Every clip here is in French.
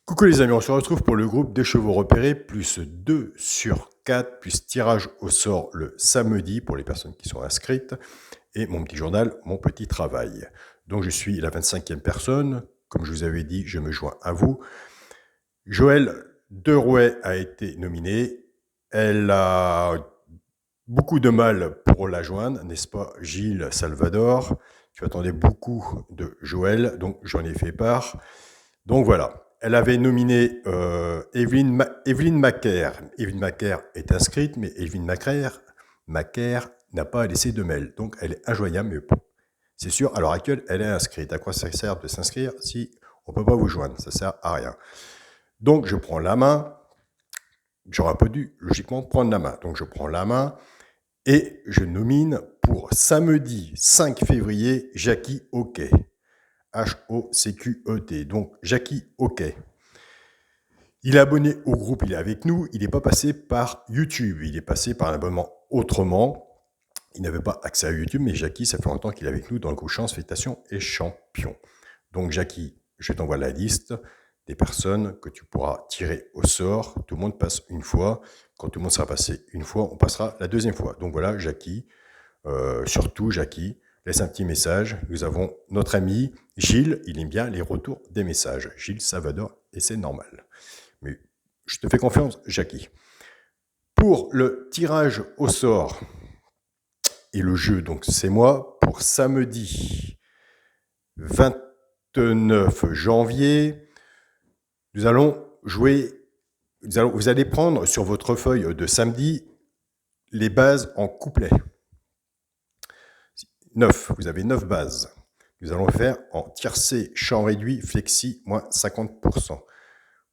Coucou les amis, on se retrouve pour le groupe des chevaux repérés, plus 2 sur 4, plus tirage au sort le samedi pour les personnes qui sont inscrites, et mon petit journal, mon petit travail. Donc je suis la 25e personne, comme je vous avais dit, je me joins à vous. Joëlle Derouet a été nominée, elle a beaucoup de mal pour la joindre, n'est-ce pas Gilles Salvador? Tu attendais beaucoup de Joël, donc j'en ai fait part. Donc voilà, elle avait nominé Evelyne Macaire. Evelyne Macaire est inscrite, mais Evelyne Macaire n'a pas laissé de mail. Donc elle est injoignable, mais c'est sûr, à l'heure actuelle, elle est inscrite. À quoi ça sert de s'inscrire si on ne peut pas vous joindre? Ça ne sert à rien. Donc je prends la main. J'aurais pas dû, logiquement, prendre la main. Donc je prends la main et je nomine pour samedi 5 février Jackie Hoquet. H-O-C-Q-E-T. Donc, Jackie Hoquet. Il est abonné au groupe, il est avec nous. Il n'est pas passé par YouTube. Il est passé par un abonnement autrement. Il n'avait pas accès à YouTube, mais Jackie, ça fait longtemps qu'il est avec nous dans le groupe Chance, Félicitations et Champion. Donc, Jackie, je t'envoie la liste des personnes que tu pourras tirer au sort. Tout le monde passe une fois. Quand tout le monde sera passé une fois, on passera la deuxième fois. Donc voilà, Jackie. Surtout, Jackie, laisse un petit message. Nous avons notre ami Gilles, il aime bien les retours des messages. Gilles Salvador, et c'est normal. Mais je te fais confiance, Jackie. Pour le tirage au sort et le jeu, donc c'est moi, pour samedi 29 janvier, nous allons jouer, vous allez prendre sur votre feuille de samedi les bases en couplet. 9, vous avez 9 bases. Nous allons faire en tiercé, champ réduit, flexi, moins 50%.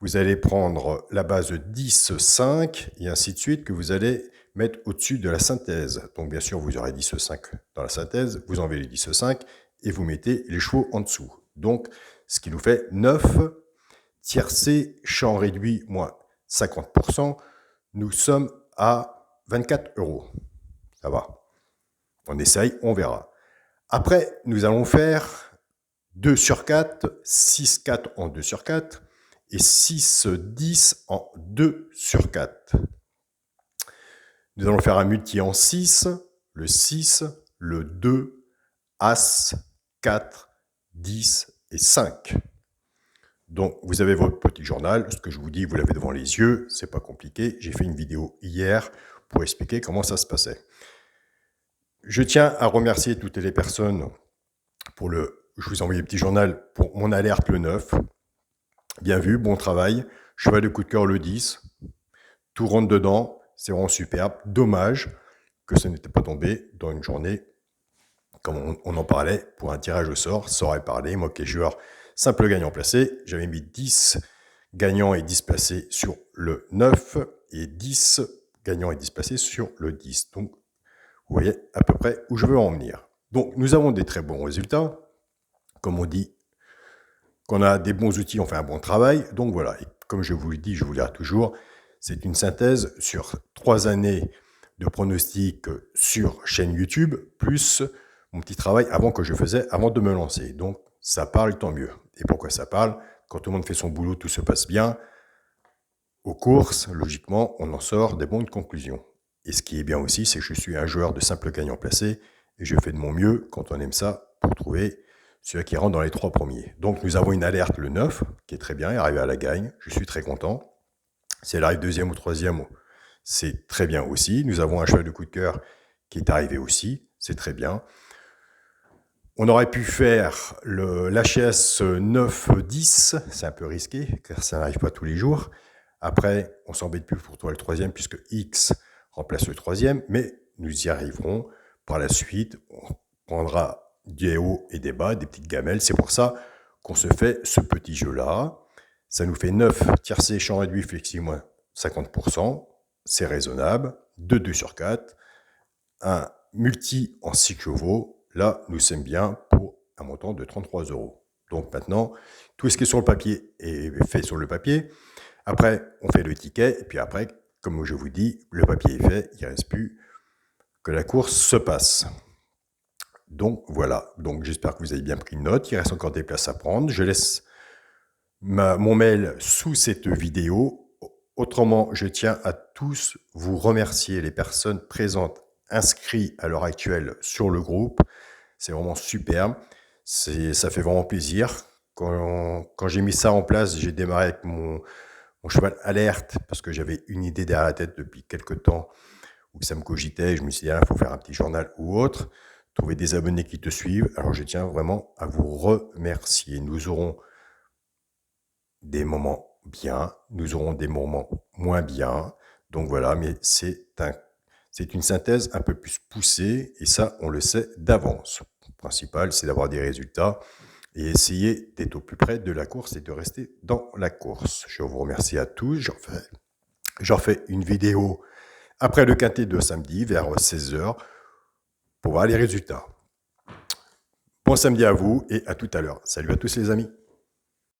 Vous allez prendre la base 10, 5, et ainsi de suite, que vous allez mettre au-dessus de la synthèse. Donc bien sûr, vous aurez 10, 5 dans la synthèse, vous enlevez les 10, 5, et vous mettez les chevaux en dessous. Donc, ce qui nous fait 9, tiercé, champ réduit, moins 50%. Nous sommes à 24 €. Ça va. On essaye, on verra. Après, nous allons faire 2 sur 4, 6, 4 en 2 sur 4 et 6, 10 en 2 sur 4. Nous allons faire un multi en 6, le 6, le 2, As, 4, 10 et 5. Donc, vous avez votre petit journal. Ce que je vous dis, vous l'avez devant les yeux. C'est pas compliqué. J'ai fait une vidéo hier pour expliquer comment ça se passait. Je tiens à remercier toutes les personnes pour je vous ai envoyé le petit journal pour mon alerte le 9. Bien vu, bon travail. Cheval de coup de cœur le 10. Tout rentre dedans. C'est vraiment superbe. Dommage que ce n'était pas tombé dans une journée comme on en parlait pour un tirage au sort. Ça aurait parlé. Moi qui est joueur simple gagnant placé, j'avais mis 10 gagnants et 10 placés sur le 9 et 10 gagnants et 10 placés sur le 10. Donc, vous voyez à peu près où je veux en venir. Donc, nous avons des très bons résultats. Comme on dit, qu'on a des bons outils, on fait un bon travail. Donc voilà, et comme je vous le dis, je vous le dirai toujours, c'est une synthèse sur 3 années de pronostics sur chaîne YouTube, plus mon petit travail avant que je faisais avant de me lancer. Donc ça parle, tant mieux. Et pourquoi ça parle? Quand tout le monde fait son boulot, tout se passe bien. Aux courses, logiquement, on en sort des bonnes conclusions. Et ce qui est bien aussi, c'est que je suis un joueur de simple gagnant placé et je fais de mon mieux quand on aime ça pour trouver celui qui rentre dans les 3 premiers. Donc nous avons une alerte le 9, qui est très bien, il est arrivé à la gagne, je suis très content. Si elle arrive deuxième ou troisième, c'est très bien aussi. Nous avons un cheval de coup de cœur qui est arrivé aussi, c'est très bien. On aurait pu faire l'HS 9-10, c'est un peu risqué, car ça n'arrive pas tous les jours. Après, on s'embête plus pour toi le troisième, puisque X remplace le troisième, mais nous y arriverons par la suite. On prendra des hauts et des bas, des petites gamelles. C'est pour ça qu'on se fait ce petit jeu-là. Ça nous fait 9 tiercé, champ réduit, flexi, moins 50%. C'est raisonnable. 2 sur 4. Un multi en 6 chevaux. Là, nous sommes bien pour un montant de 33 €. Donc maintenant, tout ce qui est sur le papier est fait sur le papier. Après, on fait le ticket. Et puis après, comme je vous dis, le papier est fait. Il ne reste plus que la course se passe. Donc voilà, donc j'espère que vous avez bien pris note, il reste encore des places à prendre. Je laisse mon mail sous cette vidéo. Autrement, je tiens à tous vous remercier, les personnes présentes, inscrites à l'heure actuelle sur le groupe. C'est vraiment superbe. Ça fait vraiment plaisir. Quand j'ai mis ça en place, j'ai démarré avec mon cheval alerte parce que j'avais une idée derrière la tête depuis quelques temps où ça me cogitait. Je me suis dit, il faut faire un petit journal ou autre, trouver des abonnés qui te suivent. Alors, je tiens vraiment à vous remercier. Nous aurons des moments bien, nous aurons des moments moins bien. Donc voilà, mais c'est une synthèse un peu plus poussée et ça, on le sait d'avance. Le principal, c'est d'avoir des résultats et essayer d'être au plus près de la course et de rester dans la course. Je vous remercie à tous. J'en fais une vidéo après le quintet de samedi vers 16h pour voir les résultats. Bon samedi à vous et à tout à l'heure. Salut à tous les amis.